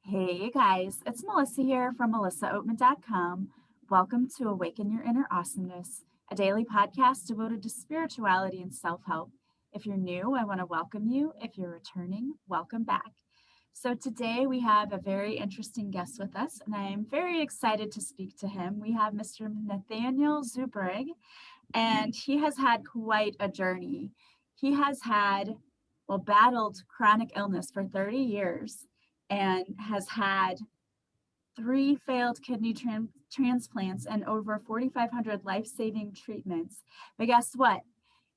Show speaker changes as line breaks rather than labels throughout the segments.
Hey you guys, it's Melissa here from melissaoatman.com. Welcome to Awaken Your Inner Awesomeness, a daily podcast devoted to spirituality and self-help. If you're new, I want to welcome you. If you're returning, welcome back. So today we have a very interesting guest with us, and I am very excited to speak to him. We have Mr. Nathanael Zurbruegg, and he has had quite a journey. He has battled chronic illness for 30 years and has had three failed kidney transplants and over 4,500 life saving treatments. But guess what?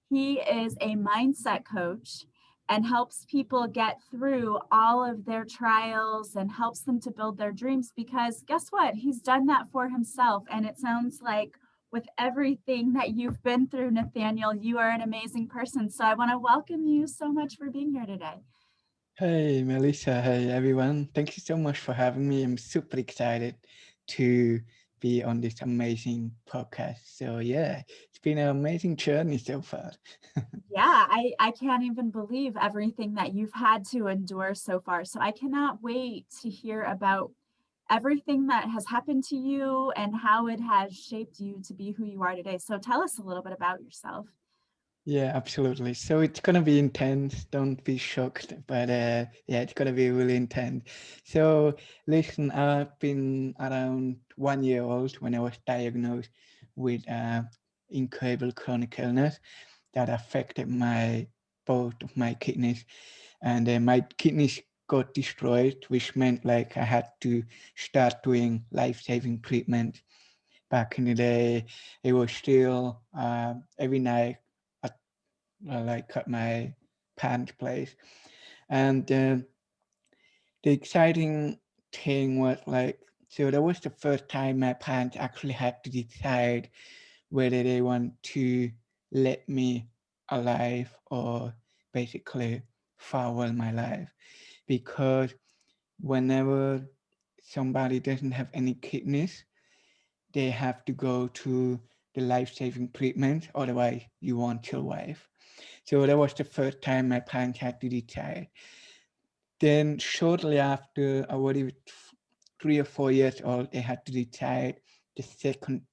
He is a mindset coach and helps people get through all of their trials and helps them to build their dreams because guess what? He's done that for himself. And it sounds like with everything that you've been through, Nathaniel, you are an amazing person. So I want to welcome you so much for being here today.
Hey, Melissa. Hey, everyone. Thank you so much for having me. I'm super excited to be on this amazing podcast. So, yeah, it's been an amazing journey so far.
Yeah, I can't even believe everything that you've had to endure so far. So I cannot wait to hear about everything that has happened to you and how it has shaped you to be who you are today. So tell us a little bit about yourself.
Yeah, absolutely. So it's gonna be intense. Don't be shocked, but yeah, it's gonna be really intense. So listen, I've been around 1 year old when I was diagnosed with incurable chronic illness that affected my both of my kidneys, and my kidneys got destroyed, which meant like I had to start doing life-saving treatment. Back in the day, it was still every night like at my parents' place. And the exciting thing was like, so that was the first time my parents actually had to decide whether they want to let me alive or basically farewell my life. Because whenever somebody doesn't have any kidneys, they have to go to the life-saving treatment, otherwise you won't survive. So that was the first time my parents had to decide. Then shortly after, I was 3 or 4 years old, they had to decide the second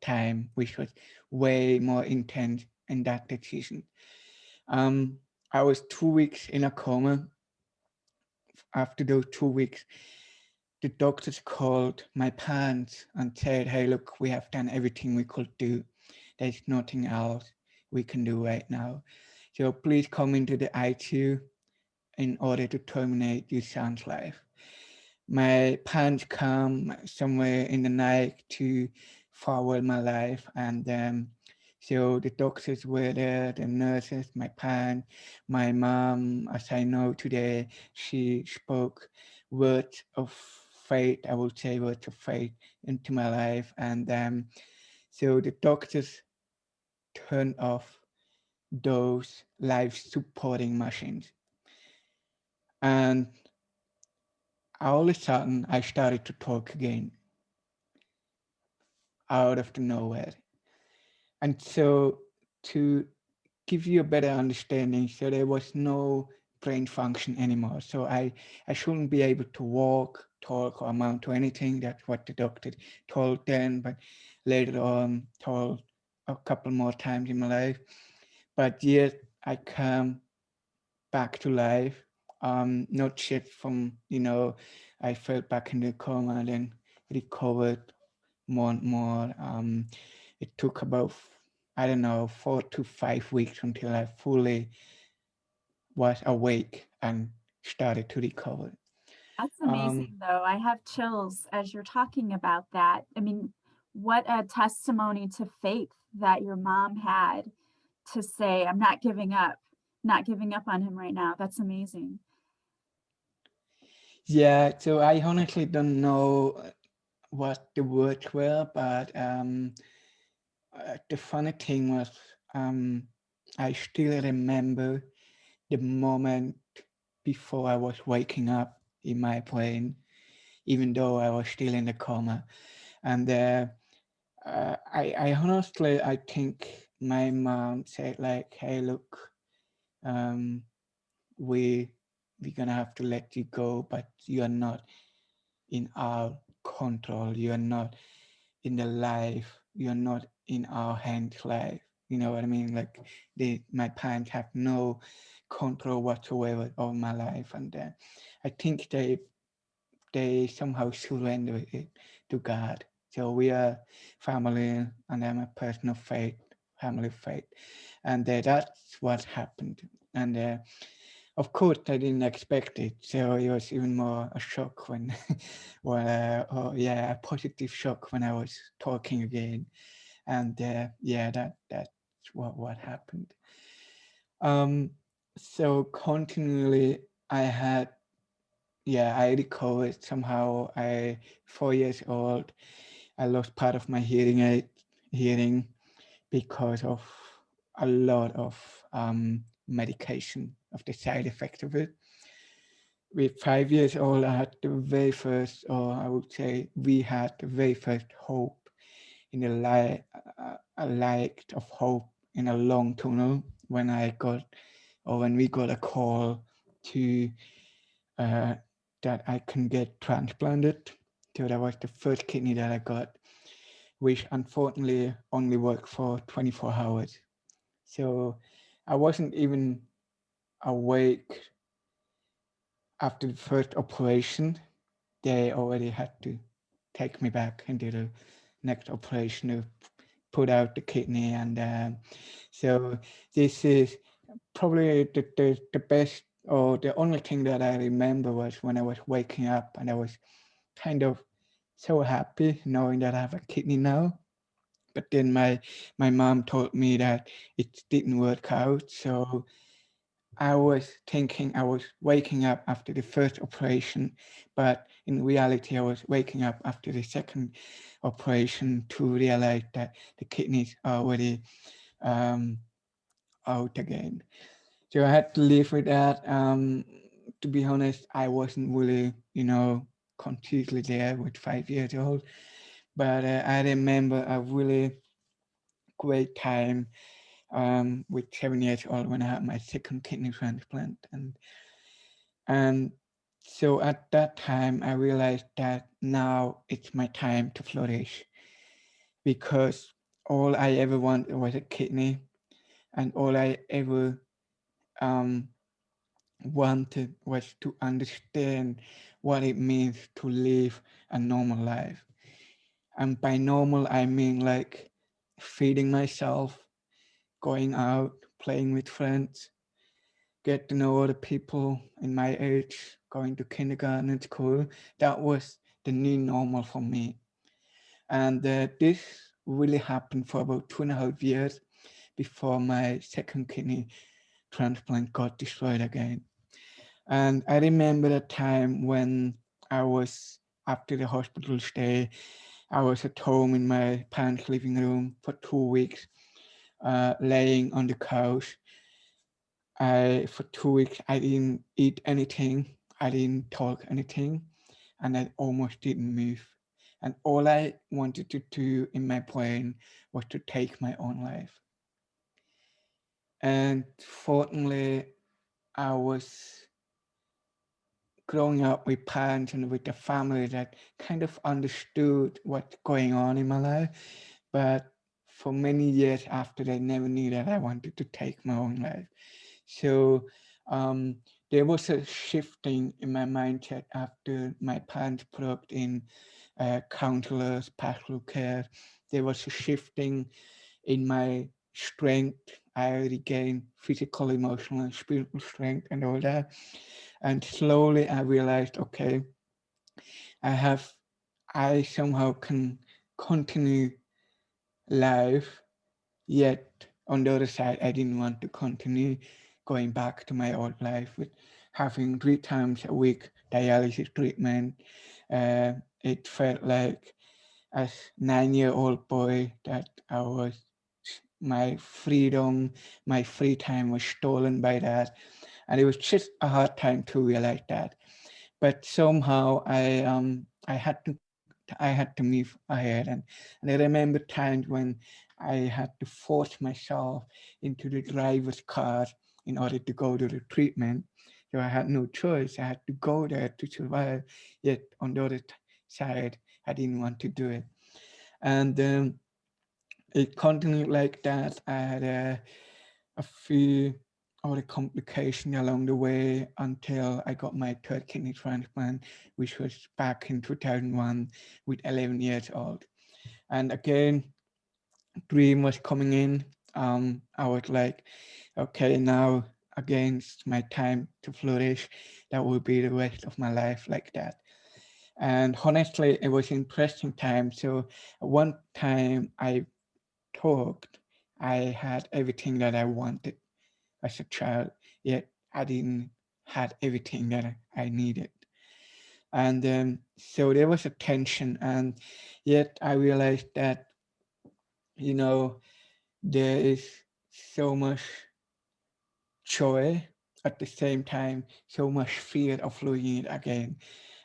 time, which was way more intense in that decision. Um, I was 2 weeks in a coma. After those 2 weeks, the doctors called my parents and said, "Hey, look, we have done everything we could do. There's nothing else we can do right now. So please come into the ICU in order to terminate your son's life." My parents come somewhere in the night to forward my life, and so the doctors were there, the nurses, my parents, my mom. As I know today, she spoke words of faith. I would say words of faith into my life, and so the doctors turned off those life supporting machines, and all of a sudden I started to talk again out of the nowhere. And so to give you a better understanding, so there was no brain function anymore. So I shouldn't be able to walk, talk, or amount to anything. That's what the doctor told then, but later on told a couple more times in my life. But yet I come back to life. Not just from, I fell back in the coma and then recovered more and more. It took about, I don't know, 4 to 5 weeks until I fully was awake and started to recover.
That's
Um,
amazing, though. I have chills as you're talking about that. I mean, what a testimony to faith that your mom had to say, I'm not giving up, not giving up on him right now. That's amazing.
yeah, so I honestly don't know what the words were, but the funny thing was, um, I still remember the moment before I was waking up in my brain, even though I was still in the coma. And I honestly, I think my mom said like, "Hey, look, um, we we're gonna have to let you go, but you are not. in our control. You are not in the life. You are not in our hands life. You know what I mean? Like my parents have no control whatsoever over my life, and I think they somehow surrender it to God. So we are family, and I'm a person of faith, family of faith, and that's what happened. And of course, I didn't expect it, so it was even more a shock when, oh yeah, a positive shock when I was talking again, and yeah, that's what happened. Um, so continually, I had, yeah, I recovered somehow. 4 years old, I lost part of my hearing because of a lot of medication, of the side effects of it. With 5 years old, I had the very first, or I would say we had the very first hope in a light of hope in a long tunnel when when we got a call to uh, that I can get transplanted. So that was the first kidney that I got, which unfortunately only worked for 24 hours. So I wasn't even awake after the first operation. They already had to take me back into the next operation to put out the kidney. And so this is probably the best, or the only thing that I remember was when I was waking up and I was kind of so happy knowing that I have a kidney now. But then my mom told me that it didn't work out. So I was thinking I was waking up after the first operation, but in reality, I was waking up after the second operation to realize that the kidneys are already um, out again. So I had to live with that. To be honest, I wasn't really, completely there with 5 years old, but I remember a really great time with 7 years old when I had my second kidney transplant. And so at that time, I realized that now it's my time to flourish, because all I ever wanted was a kidney, and all I ever um, wanted was to understand what it means to live a normal life. And by normal, I mean like feeding myself, going out, playing with friends, get to know other people in my age, going to kindergarten and school. That was the new normal for me. And this really happened for about 2.5 years before my second kidney transplant got destroyed again. And I remember a time when I was, after the hospital stay, I was at home in my parents' living room for 2 weeks, laying on the couch. For 2 weeks, I didn't eat anything. I didn't talk anything, and I almost didn't move. And all I wanted to do in my brain was to take my own life. And fortunately, I was growing up with parents and with a family that kind of understood what's going on in my life. But for many years after, they never knew that I wanted to take my own life. So there was a shifting in my mindset after my parents plugged in counselors, pastoral care. There was a shifting in my strength. I regained physical, emotional, and spiritual strength and all that. And slowly I realized, okay, I somehow can continue life, yet on the other side, I didn't want to continue going back to my old life with having 3 times a week dialysis treatment. It felt like as 9-year-old boy that my freedom, my free time was stolen by that. And it was just a hard time to realize that. But somehow I had to move ahead, and I remember times when I had to force myself into the driver's car in order to go to the treatment. So I had no choice. I had to go there to survive. Yet on the other side, I didn't want to do it. And it continued like that. I had a few other complications along the way until I got my third kidney transplant, which was back in 2001 with 11 years old. And again, dream was coming in. I was like, okay, now again, it's my time to flourish. That will be the rest of my life like that. And honestly, it was interesting time. So one time I thought I had everything that I wanted as a child, yet I didn't had everything that I needed. And so there was a tension, and yet I realized that, you know, there is so much joy at the same time, so much fear of losing it again.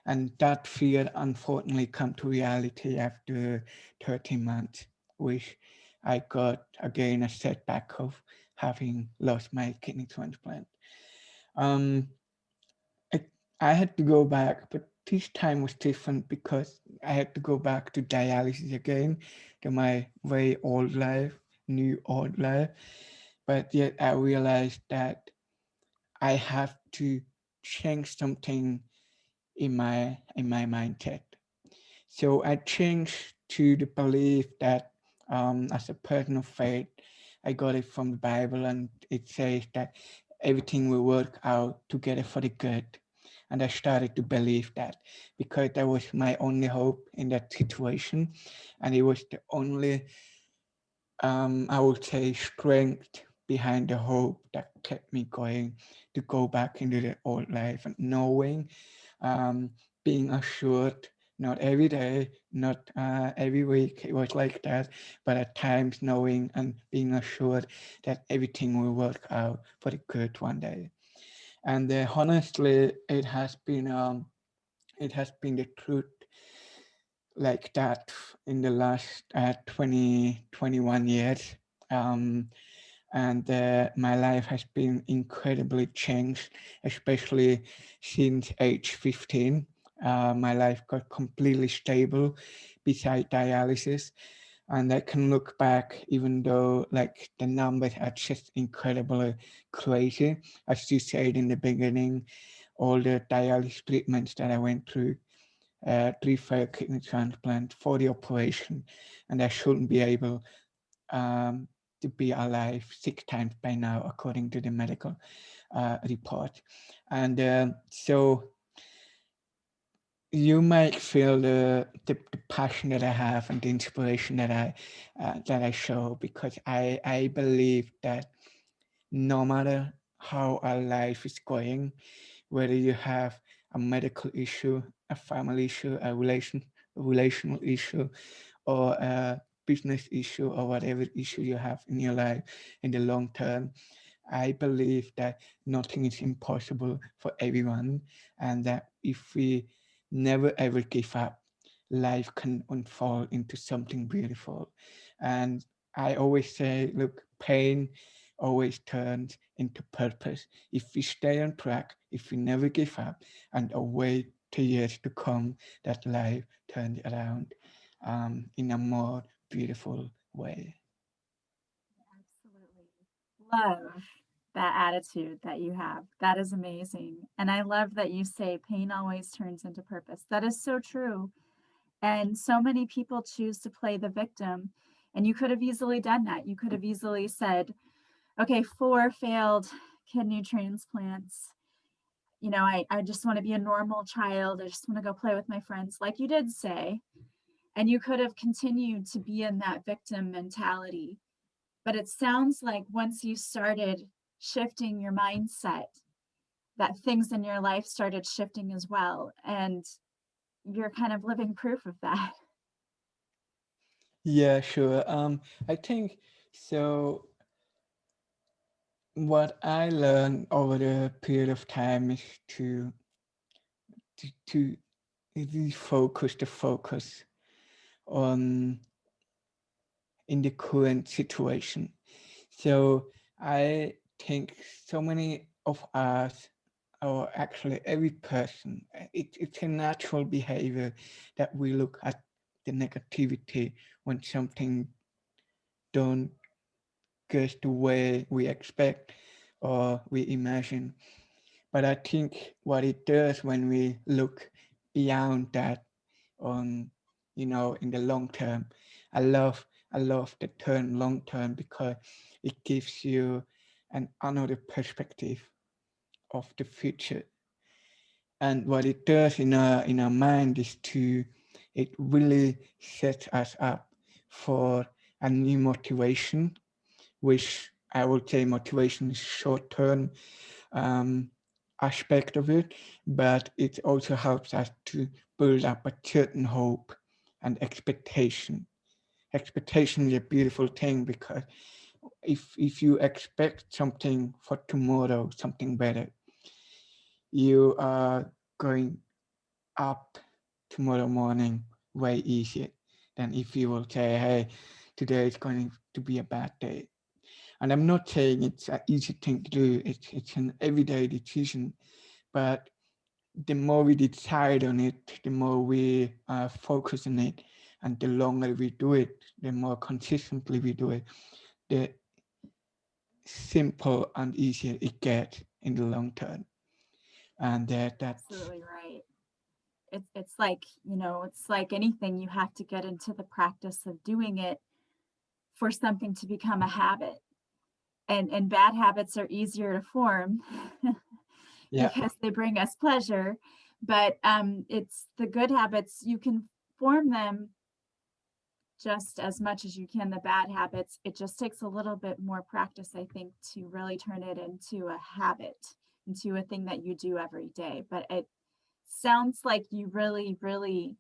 And that fear unfortunately come to reality after 13 months, which I got again a setback of having lost my kidney transplant. Um, I, I had to go back, but this time was different because I had to go back to dialysis again, to my very old life, new old life. But yet I realized that I have to change something in my mindset. So I changed to the belief that as a person of faith, I got it from the Bible, and it says that everything will work out together for the good. And I started to believe that because that was my only hope in that situation. And it was the only, I would say, strength behind the hope that kept me going to go back into the old life and knowing, um, being assured, not every day, not every week, it was like that, but at times knowing and being assured that everything will work out for the good one day. And honestly, it has been the truth like that in the last 21 years. Um, and my life has been incredibly changed, especially since age 15. My life got completely stable beside dialysis, and I can look back, even though like the numbers are just incredibly crazy. As you said in the beginning, all the dialysis treatments that I went through, 3 failed kidney transplant, for the operation, and I shouldn't be able um, to be alive 6 times by now, according to the medical report. And so you might feel the passion that I have and the inspiration that I show, because I believe that no matter how our life is going, whether you have a medical issue, a family issue, a relational issue, or a business issue, or whatever issue you have in your life in the long term, I believe that nothing is impossible for everyone, and that if we never ever give up, life can unfold into something beautiful. And I always say, look, pain always turns into purpose. If we stay on track, if we never give up and await to years to come, that life turns around in a more beautiful way.
Absolutely. Love that attitude that you have. That is amazing. And I love that you say pain always turns into purpose. That is so true. And so many people choose to play the victim. And you could have easily done that. You could have easily said, okay, 4 failed kidney transplants. I just want to be a normal child. I just want to go play with my friends, like you did say. And you could have continued to be in that victim mentality. But it sounds like once you started shifting your mindset, that things in your life started shifting as well. And you're kind of living proof of that.
Yeah, sure. I think so. What I learned over the period of time is to refocus the focus on in the current situation. So I think so many of us or actually every person, it's a natural behavior that we look at the negativity when something don't go the way we expect or we imagine. But I think what it does when we look beyond that on, in the long term, I love I love the term long term because it gives you another perspective of the future. And what it does in our mind is it really sets us up for a new motivation, which I would say motivation is short term um, aspect of it, but it also helps us to build up a certain hope and expectation. Expectation is a beautiful thing because if you expect something for tomorrow, something better, you are going up tomorrow morning way easier than if you will say, hey, today is going to be a bad day. And I'm not saying it's an easy thing to do, it's an everyday decision, but the more we decide on it, the more we focus on it, and the longer we do it, the more consistently we do it, the simple and easier it gets in the long term. And that's,
Absolutely right. It's like, it's like anything, you have to get into the practice of doing it for something to become a habit. And bad habits are easier to form
yeah,
because they bring us pleasure. But it's the good habits, you can form them just as much as you can. The bad habits, it just takes a little bit more practice, I think, to really turn it into a habit, into a thing that you do every day. But it sounds like you really, really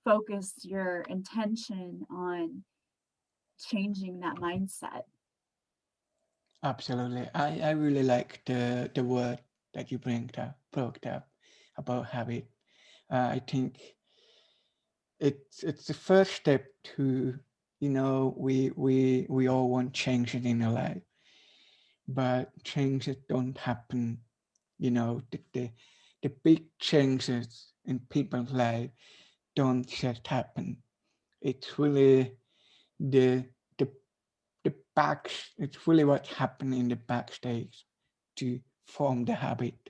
focused your intention on changing that mindset.
absolutely. I really like the word that you brought up about habit. I think it's the first step to, we all want changes in our life, but changes don't happen. The big changes in people's life don't just happen. It's really the the the back. It's really what happened in the backstage to form the habit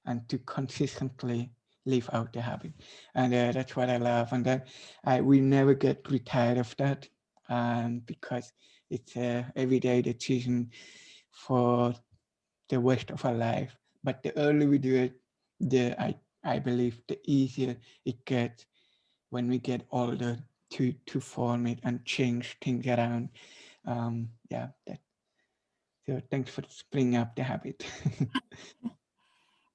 and to consistently live out the habit. And that's what I love. And that we never get retired of that, because it's a everyday decision for the rest of our life. But the earlier we do it, I believe the easier it gets when we get older to form it and change things around. Yeah, so thanks for bringing up the habit.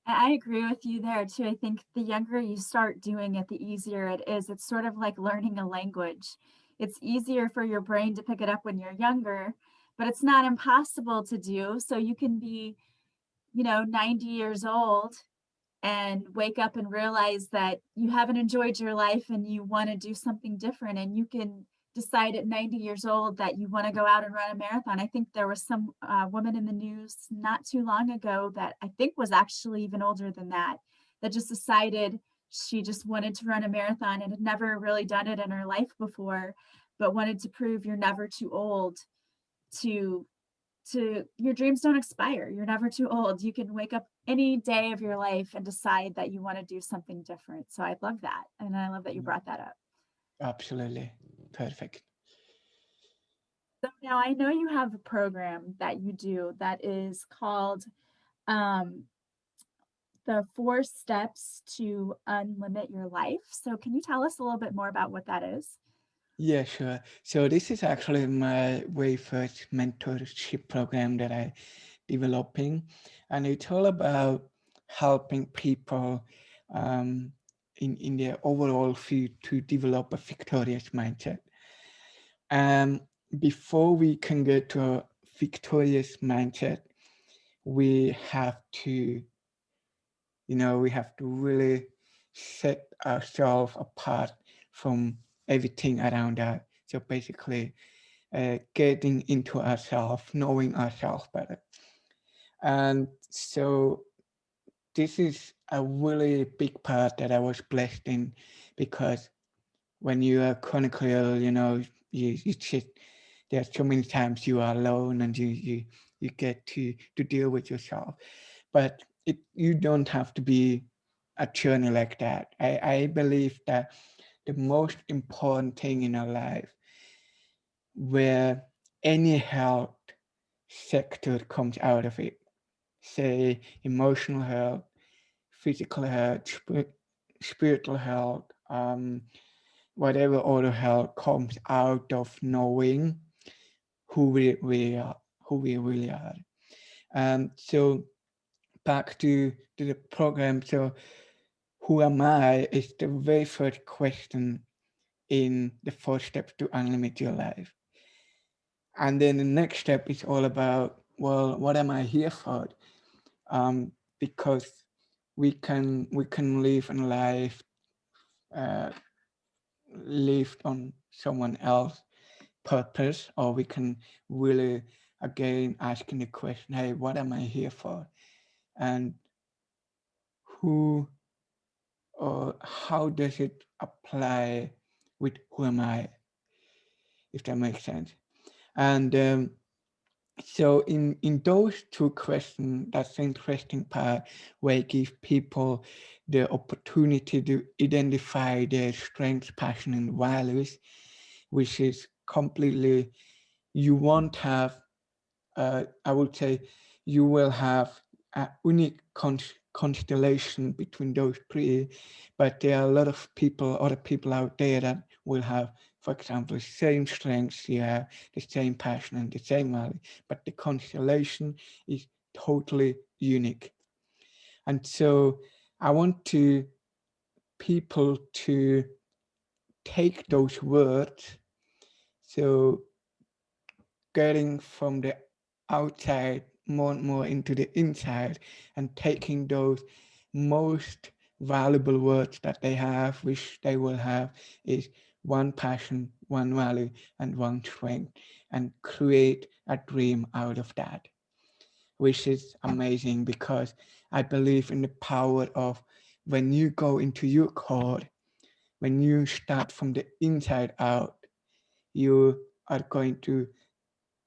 I agree with you there too. I think the younger you start doing it, the easier it is. It's sort of like learning a language. It's easier for your brain to pick it up when you're younger, but it's not impossible to do. So you can be, 90 years old and wake up and realize that you haven't enjoyed your life and you want to do something different, and you can decide at 90 years old that you want to go out and run a marathon. I think there was some woman in the news not too long ago that I think was actually even older than that just decided she just wanted to run a marathon and had never really done it in her life before, but wanted to prove you're never too old to your dreams don't expire. You're never too old. You can wake up any day of your life and decide that you want to do something different. So I love that. And I love that you brought that up.
Absolutely. Perfect.
So now I know you have a program that you do that is called um, the 4 steps to unlimit your life. So can you tell us a little bit more about what that is?
Yeah, sure. So this is actually my very first mentorship program that I developing, and it's all about helping people in their overall field to develop a victorious mindset. And before we can get to a victorious mindset, we have to, we have to really set ourselves apart from everything around us. So basically, getting into ourselves, knowing ourselves better. And so this is a really big part that I was blessed in, because when you are chronically ill, you just, there are so many times you are alone and you get to deal with yourself. But you don't have to be a journey like that. I believe that the most important thing in our life, where any health sector comes out of it, say emotional health, physical health, spiritual health, whatever other health, comes out of knowing we are, who we really are. So back to the program. So who am I is the very first question in the first step to unlimit your life. And then the next step is all about, well, what am I here for? Because we can live a life uh, lived on someone else's purpose, or we can really again asking the question, hey, what am I here for? And who or how does it apply with who am I, if that makes sense? And so in those two questions, that's the interesting part, where I give people the opportunity to identify their strengths, passion, and values, which is completely, you won't have, I would say, you will have a unique constellation between those three, but there are a lot of people, other people out there that will have, for example, the same strengths, you have the same passion and the same value, but the constellation is totally unique. And so I want to people to take those words, so getting from the outside more and more into the inside, and taking those most valuable words that they have, which they will have, is one passion, one value, and one strength, and create a dream out of that, which is amazing, because I believe in the power of, when you go into your core, when you start from the inside out, you are going to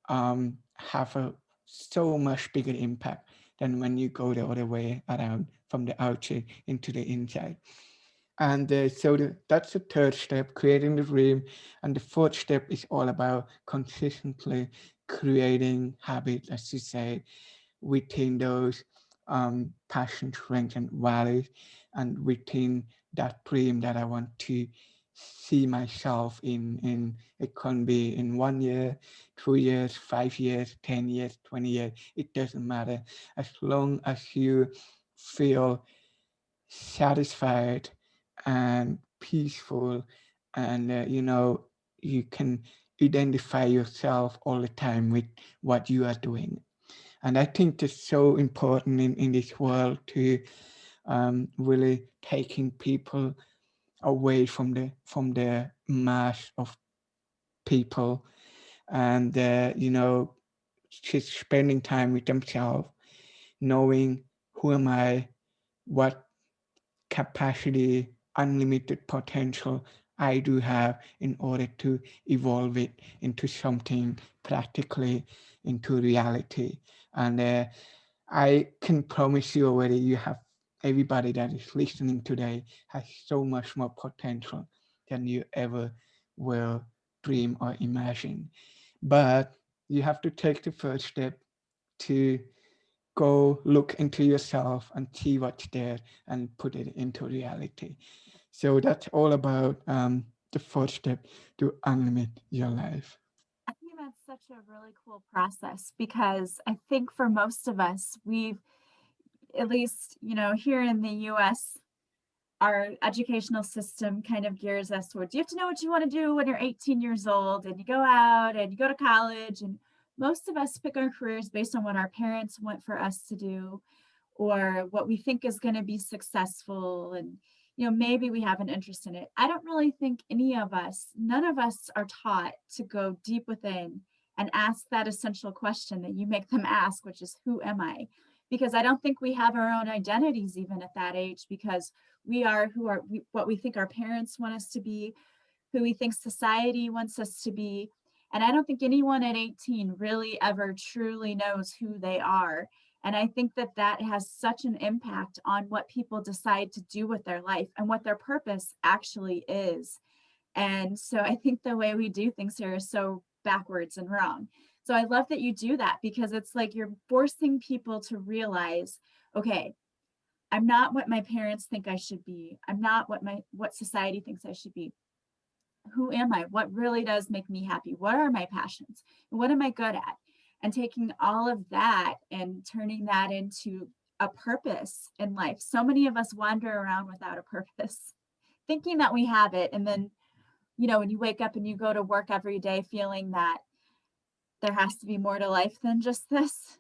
have a so much bigger impact than when you go the other way around, from the outside into the inside. And that's the third step, creating the dream. And the fourth step is all about consistently creating habits, as you say, within those passion, strength, and values, and within that dream that I want to see myself in. It can be in 1 year, 2 years, 5 years, 10 years, 20 years. It doesn't matter, as long as you feel satisfied and peaceful, and you can identify yourself all the time with what you are doing. And I think it's so important in this world to really taking people away from the mass of people, and just spending time with themselves, knowing who am I, what capacity, unlimited potential I do have, in order to evolve it into something practically, into reality. And I can promise you already, you have, everybody that is listening today has so much more potential than you ever will dream or imagine. But you have to take the first step to go look into yourself and see what's there and put it into reality. So that's all about the first step to unlimit your life.
I think that's such a really cool process, because I think for most of us, we've, at least, here in the US, our educational system kind of gears us towards, you have to know what you want to do when you're 18 years old, and you go out and you go to college. And most of us pick our careers based on what our parents want for us to do, or what we think is going to be successful. And, maybe we have an interest in it. I don't really think none of us are taught to go deep within and ask that essential question that you make them ask, which is, who am I? because I don't think we have our own identities even at that age, because we are what we think our parents want us to be, who we think society wants us to be. And I don't think anyone at 18 really ever truly knows who they are. And I think that that has such an impact on what people decide to do with their life and what their purpose actually is. And so I think the way we do things here is so backwards and wrong. So I love that you do that, because it's like you're forcing people to realize, okay, I'm not what my parents think I should be. I'm not what society thinks I should be. Who am I? What really does make me happy? What are my passions? What am I good at? And taking all of that and turning that into a purpose in life. So many of us wander around without a purpose, thinking that we have it. And then, when you wake up and you go to work every day feeling that there has to be more to life than just this.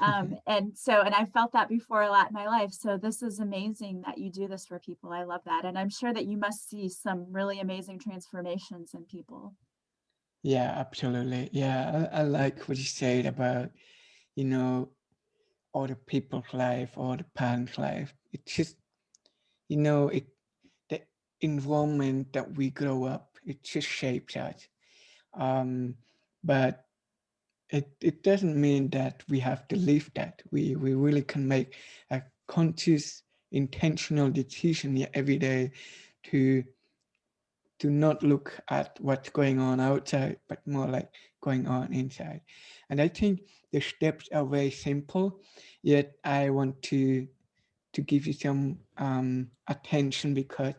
And I felt that before a lot in my life. So this is amazing that you do this for people. I love that. And I'm sure that you must see some really amazing transformations in people.
Yeah, absolutely. Yeah, I like what you said about, other people's life or the parents' life. It's just, it the environment that we grow up, it just shapes us. But it doesn't mean that we have to live that. We really can make a conscious, intentional decision every day to not look at what's going on outside, but more like going on inside. And I think the steps are very simple, yet I want to give you some attention, because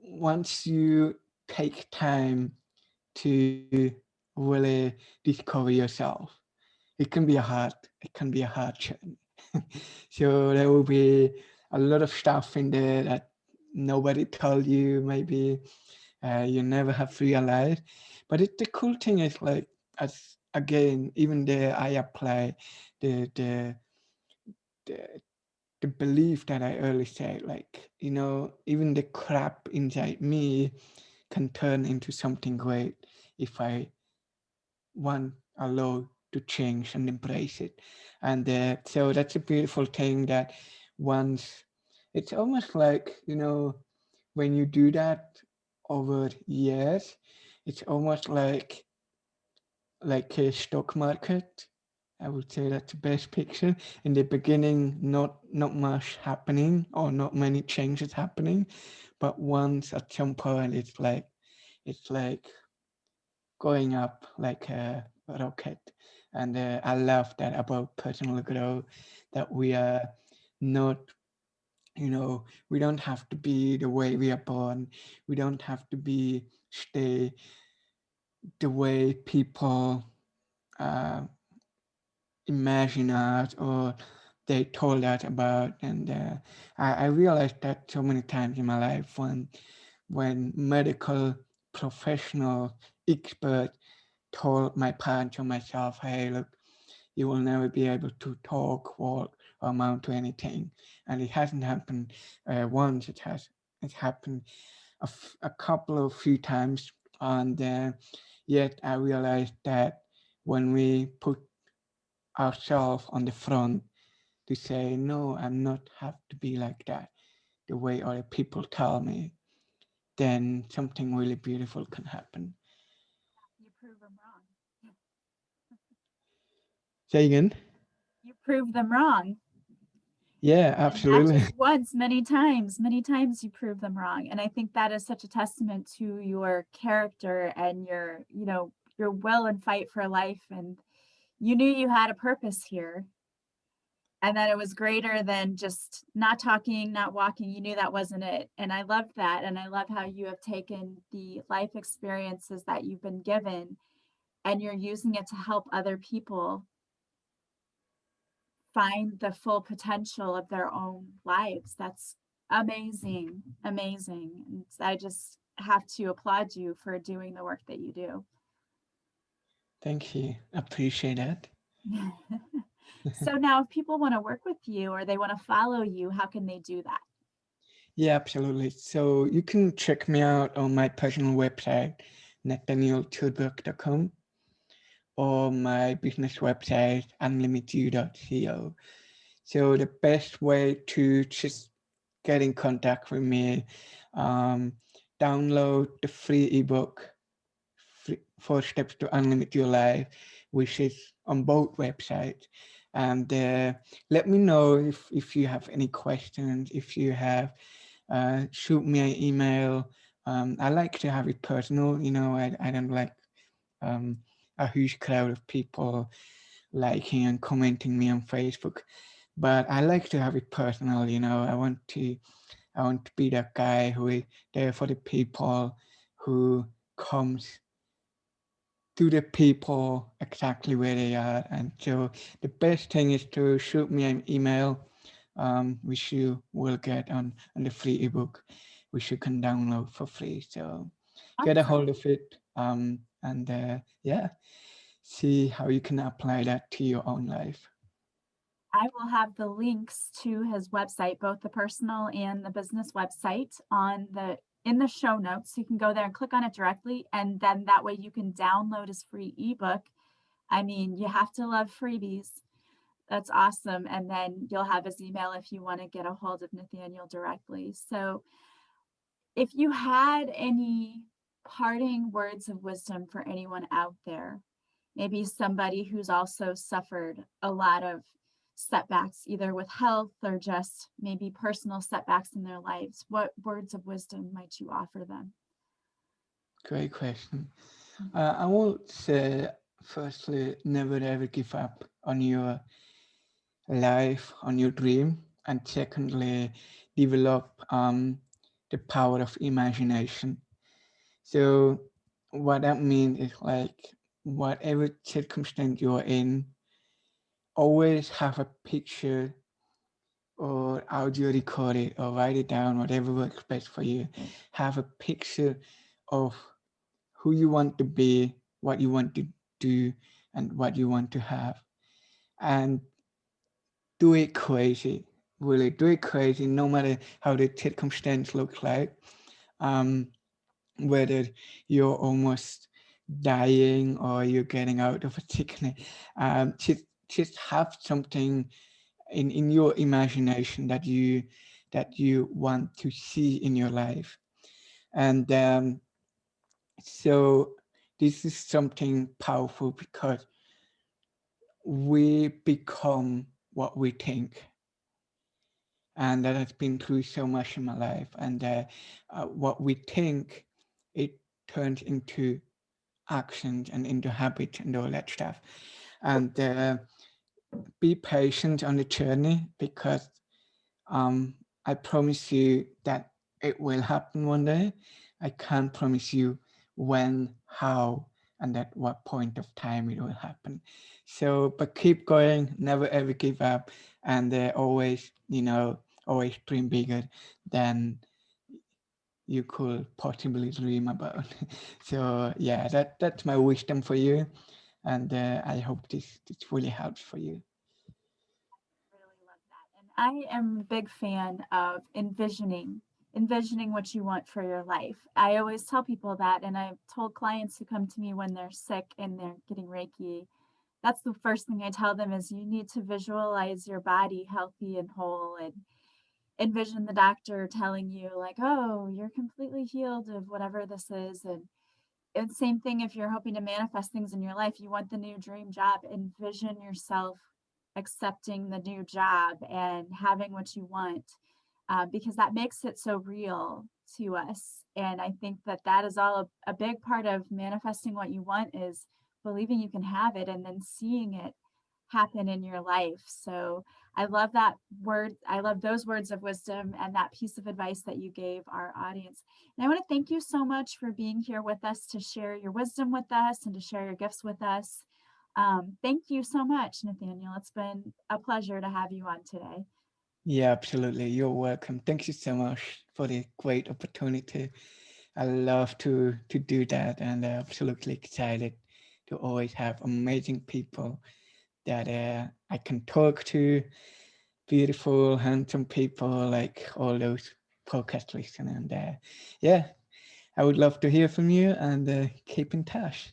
once you take time to really discover yourself, it can be a hard journey. So there will be a lot of stuff in there that nobody told you, maybe you never have realized. But the cool thing is, like, as again, even there I apply the the the, the belief that I earlier said, like, even the crap inside me can turn into something great if I want allow to change and embrace it. And so that's a beautiful thing, that once it's almost like, when you do that over years, it's almost like a stock market. I would say that's the best picture. In the beginning, not much happening or not many changes happening, but once at some point, it's like going up like a rocket. And I love that about personal growth, that we are not, we don't have to be the way we are born. We don't have to stay the way people uh, imagine us, or they told us about. And I realized that so many times in my life, when medical professional experts told my parents or myself, hey, look, you will never be able to talk, walk, or amount to anything. And it hasn't happened once. It's happened a couple of few times. And yet I realized that when we put ourselves on the front to say, no, I'm not have to be like that, the way other people tell me, then something really beautiful can happen.
You prove them wrong.
Say again?
You prove them wrong.
Yeah,
And not
absolutely.
just once, many times you prove them wrong. And I think that is such a testament to your character and your will and fight for life. And you knew you had a purpose here, and that it was greater than just not talking, not walking. You knew that wasn't it. And I love that. And I love how you have taken the life experiences that you've been given and you're using it to help other people find the full potential of their own lives. That's amazing, amazing. And I just have to applaud you for doing the work that you do.
Thank you. Appreciate that.
So now if people want to work with you or they want to follow you, how can they do that?
Yeah, absolutely. So you can check me out on my personal website, nathanaelzurbruegg.com, or my business website, unlimited.co. So the best way to just get in contact with me, um, download the free ebook, 4 Steps to Unlimit Your Life, which is on both websites. And let me know if you have any questions, if you have, shoot me an email. I like to have it personal, I don't like um, a huge crowd of people liking and commenting me on Facebook, but I like to have it personal. I want to be that guy who is there for the people, who comes to the people exactly where they are. And so the best thing is to shoot me an email, which you will get on the free ebook, which you can download for free. So get a
Awesome.
hold of it, and yeah, see how you can apply that to your own life.
I will have the links to his website, both the personal and the business website, on the in the show notes. So you can go there and click on it directly, and then that way you can download his free ebook. I mean, you have to love freebies. That's awesome. And then you'll have his email if you want to get a hold of Nathanael directly. So if you had any parting words of wisdom for anyone out there, maybe somebody who's also suffered a lot of setbacks, either with health or just maybe personal setbacks in their lives, what words of wisdom might you offer them?
Great question.
Mhm.
I would say, firstly, never ever give up on your life, on your dream, and secondly, develop the power of imagination. So, what that means is like, whatever circumstance you're in, always have a picture or audio record it or write it down, whatever works best for you. Have a picture of who you want to be, what you want to do, and what you want to have. And do it crazy. Really do it crazy, no matter how the circumstance looks like. Um, whether you're almost dying or you're getting out of a sickness. Just have something in your imagination that you want to see in your life. And so this is something powerful because we become what we think, and that has been through so much in my life. And what we think, it turns into actions and into habits and all that stuff. And be patient on the journey, because I promise you that it will happen one day. I can't promise you when, how, and at what point of time it will happen. So, but keep going, never ever give up, and always, always dream bigger than you could possibly dream about. So, yeah, that's my wisdom for you, and I hope this really helps for you.
Really love that. And I am a big fan of envisioning what you want for your life. I always tell people that, and I've told clients who come to me when they're sick and they're getting Reiki, that's the first thing I tell them is you need to visualize your body healthy and whole, and envision the doctor telling you like, oh, you're completely healed of whatever this is. And same thing if you're hoping to manifest things in your life, you want the new dream job, envision yourself accepting the new job and having what you want, because that makes it so real to us. And I think that that is all a big part of manifesting what you want is believing you can have it and then seeing it happen in your life. So I love that word. I love those words of wisdom and that piece of advice that you gave our audience. And I want to thank you so much for being here with us to share your wisdom with us and to share your gifts with us. Thank you so much, Nathanael. It's been a pleasure to have you on today.
Yeah, absolutely. You're welcome. Thank you so much for the great opportunity. I love to do that, and absolutely excited to always have amazing people that I can talk to, beautiful, handsome people like all those podcast listeners. And yeah, I would love to hear from you, and keep in touch.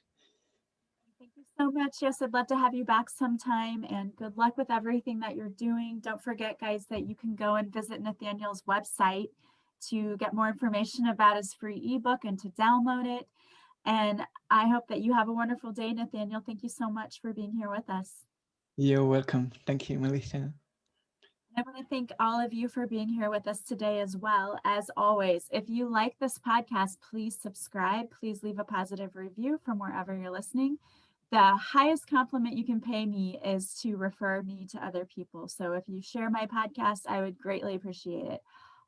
Thank you So much. Yes, I'd love to have you back sometime, and good luck with everything that you're doing. Don't forget, guys, that you can go and visit Nathaniel's website to get more information about his free ebook and to download it. And I hope that you have a wonderful day, Nathaniel. Thank you so much for being here with us.
You're welcome. Thank you, Melissa.
I want to thank all of you for being here with us today as well. As always, if you like this podcast, please subscribe. Please leave a positive review from wherever you're listening. The highest compliment you can pay me is to refer me to other people. So if you share my podcast, I would greatly appreciate it.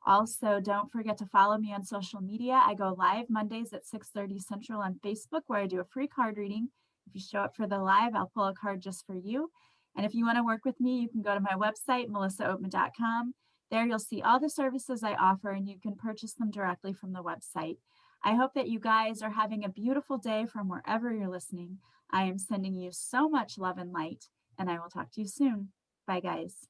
Also, don't forget to follow me on social media. I go live Mondays at 6:30 Central on Facebook, where I do a free card reading. If you show up for the live, I'll pull a card just for you. And if you want to work with me, you can go to my website, melissaoatman.com. There you'll see all the services I offer, and you can purchase them directly from the website. I hope that you guys are having a beautiful day from wherever you're listening. I am sending you so much love and light, and I will talk to you soon. Bye, guys.